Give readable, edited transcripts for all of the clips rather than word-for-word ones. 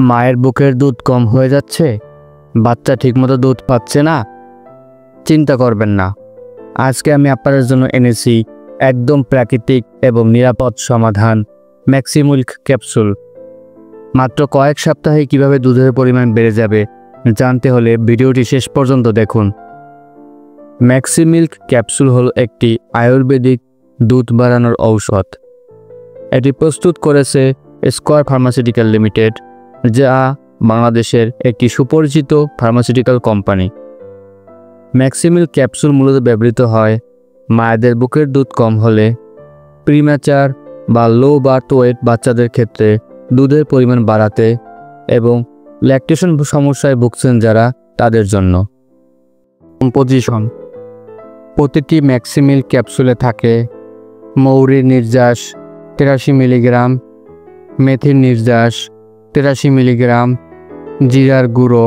মায়ের বুকের দুধ কম হয়ে যাচ্ছে, বাচ্চা ঠিকমতো দুধ পাচ্ছে না, চিন্তা করবেন না। আজকে আমি আপনাদের জন্য এনেছি একদম প্রাকৃতিক এবং নিরাপদ সমাধান, ম্যাক্সিমিল্ক ক্যাপসুল। মাত্র কয়েক সপ্তাহে কিভাবে দুধের পরিমাণ বেড়ে যাবে জানতে হলে ভিডিওটি শেষ পর্যন্ত দেখুন। ম্যাক্সিমিল্ক ক্যাপসুল হলো একটি আয়ুর্বেদিক দুধ বাড়ানোর ঔষধ। এটি প্রস্তুত করেছে স্কয়ার ফার্মাসিউটিক্যাল লিমিটেড, যা বাংলাদেশের একটি সুপরিচিত ফার্মাসিউটিক্যাল কোম্পানি। ম্যাক্সিমিল্ক ক্যাপসুল মূলত ব্যবহৃত হয় মায়েদের বুকের দুধ কম হলে, প্রিম্যাচার বা লো বার্থ ওয়েট বাচ্চাদের ক্ষেত্রে দুধের পরিমাণ বাড়াতে এবং ল্যাকটেশন সমস্যায় ভুগছেন যারা তাদের জন্য। কম্পোজিশন: প্রতিটি ম্যাক্সিমিল্ক ক্যাপসুলে থাকে মৌরির নির্যাস 83 মিলিগ্রাম, মেথির নির্যাস 83 মিলিগ্রাম, জিরার গুঁড়ো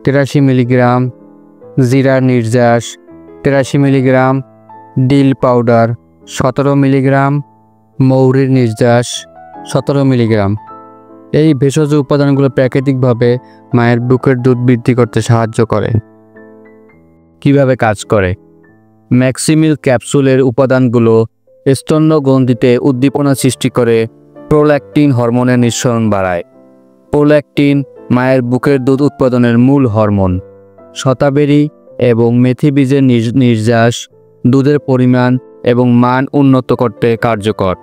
83 মিলিগ্রাম, জিরার নির্যাস 83 মিলিগ্রাম, ডিল পাউডার 17 মিলিগ্রাম, মৌরির নির্যাস 17 মিলিগ্রাম। এই ভেষজ উপাদানগুলো প্রাকৃতিকভাবে মায়ের বুকের দুধ বৃদ্ধি করতে সাহায্য করে। কিভাবে কাজ করে? ম্যাক্সিমিল্ক ক্যাপসুলের উপাদানগুলো স্তন্যগ্রন্থিতে উদ্দীপনা সৃষ্টি করে প্রোল্যাকটিন হরমোনের নিঃসরণ বাড়ায়। প্রোল্যাকটিন মায়ের বুকের দুধ উৎপাদনের মূল হরমোন। শতাবেরি এবং মেথি বীজের নির্যাস দুধের পরিমাণ এবং মান উন্নত করতে কার্যকর।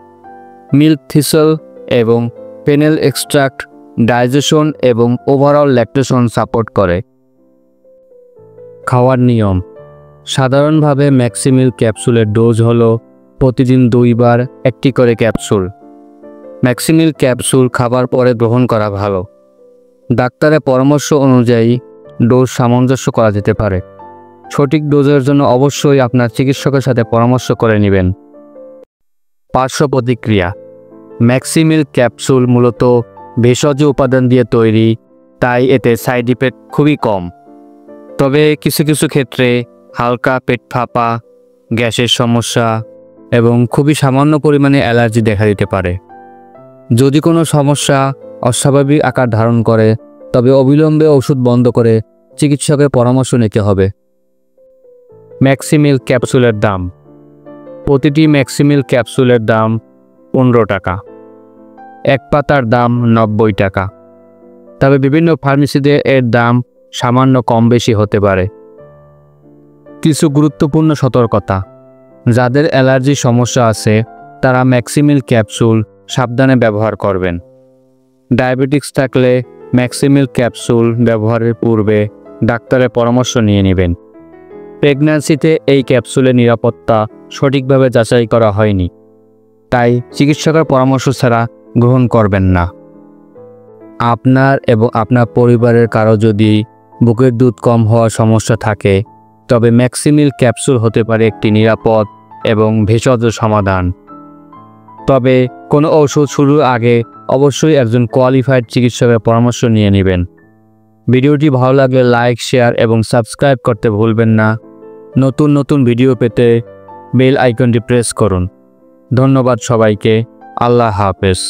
মিল্ক থিসল এবং ফেনেল এক্সট্রাক্ট ডাইজেশন এবং ওভারঅল ল্যাকটেশন সাপোর্ট করে। খাওয়ার নিয়ম: সাধারণভাবে ম্যাক্সিমিল্ক ক্যাপসুলের ডোজ হলো প্রতিদিন 2 বার একটি করে ক্যাপসুল। ম্যাক্সিমিল্ক ক্যাপসুল খাবার পরে গ্রহণ করা ভালো। ডাক্তারের পরামর্শ অনুযায়ী ডোজ সামঞ্জস্য করা যেতে পারে। সঠিক ডোজের জন্য অবশ্যই আপনার চিকিৎসকের সাথে পরামর্শ করে নেবেন। পার্শ্ব প্রতিক্রিয়া: ম্যাক্সিমিল্ক ক্যাপসুল মূলত ভেষজ উপাদান দিয়ে তৈরি, তাই এতে সাইড ইফেক্ট খুবই কম। তবে কিছু কিছু ক্ষেত্রে হালকা পেট ফাঁপা, গ্যাসের সমস্যা এবং খুবই সামান্য পরিমাণে অ্যালার্জি দেখা দিতে পারে। যদি কোনো সমস্যা অস্বাভাবিক আকার ধারণ করে তবে অবিলম্বে ওষুধ বন্ধ করে চিকিৎসকের পরামর্শ নিতে হবে। ম্যাক্সিমিল্ক ক্যাপসুলের দাম: প্রতিটি ম্যাক্সিমিল্ক ক্যাপসুলের দাম 15 টাকা। এক পাতার দাম 90 টাকা। তবে বিভিন্ন ফার্মেসিতে এর দাম সামান্য কম বেশি হতে পারে। কিছু গুরুত্বপূর্ণ সতর্কতা: যাদের অ্যালার্জির সমস্যা আছে তারা ম্যাক্সিমিল্ক ক্যাপসুল সাবধানে ব্যবহার করবেন। ডায়াবেটিক্স থাকলে ম্যাক্সিমিল্ক ক্যাপসুল ব্যবহারের পূর্বে ডাক্তারের পরামর্শ নিয়ে নেবেন। প্রেগন্যান্সিতে এই ক্যাপসুলের নিরাপত্তা সঠিকভাবে যাচাই করা হয়নি, তাই চিকিৎসকের পরামর্শ ছাড়া গ্রহণ করবেন না। আপনার এবং আপনার পরিবারের কারো যদি বুকের দুধ কম হওয়ার সমস্যা থাকে তবে ম্যাক্সিমিল্ক ক্যাপসুল হতে পারে একটি নিরাপদ এবং ভেষজ সমাধান। তবে কোনো ওষুধ শুরুর আগে অবশ্যই একজন কোয়ালিফাইড চিকিৎসকের পরামর্শ নিয়ে নেবেন। ভিডিওটি ভালো লাগলে লাইক, শেয়ার এবং সাবস্ক্রাইব করতে ভুলবেন না। নতুন নতুন ভিডিও পেতে বেল আইকনটি প্রেস করুন। ধন্যবাদ সবাইকে। আল্লাহ হাফেজ।